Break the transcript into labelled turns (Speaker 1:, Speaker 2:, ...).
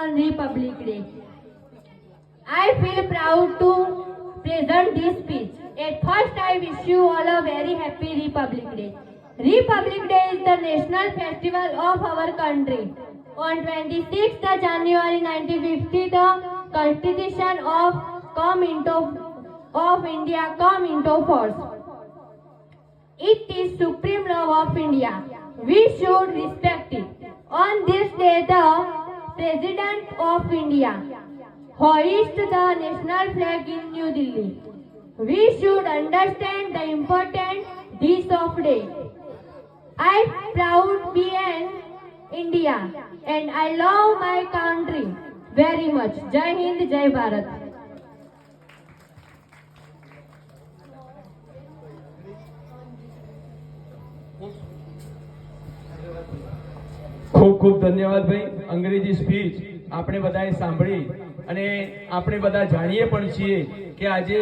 Speaker 1: on Republic Day. I feel proud to present this speech. At first, I wish you all a very happy Republic Day. Republic Day is the national festival of our country. On 26th January 1950, the Constitution of India come into force. It is supreme law of India. We should respect it. On this day, the President of India hoists the national flag in New Delhi. We should understand the importance this of day. I proud be an India and I love my country very much. Jai Hind, Jai Bharat.
Speaker 2: ખૂબ ખૂબ ધન્યવાદ ભાઈ. અંગ્રેજી speech આપણે બધાએ સાંભળી અને આપણે બધા જાણીએ પણ છીએ કે આજે